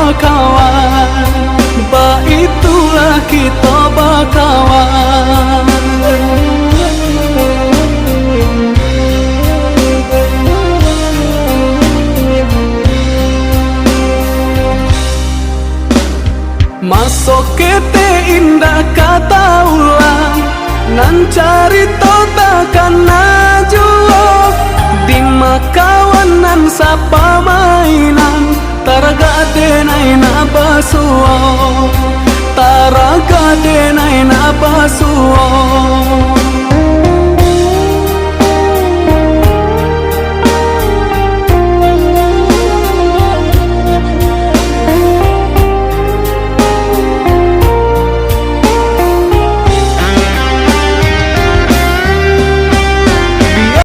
bakawan, ba itulah kita bakawan. Masuk kete indah kata ulang, nan cari takkan najua. Di makawanan sapa mainan, taraga denai na basuo, taraga denai na basuo.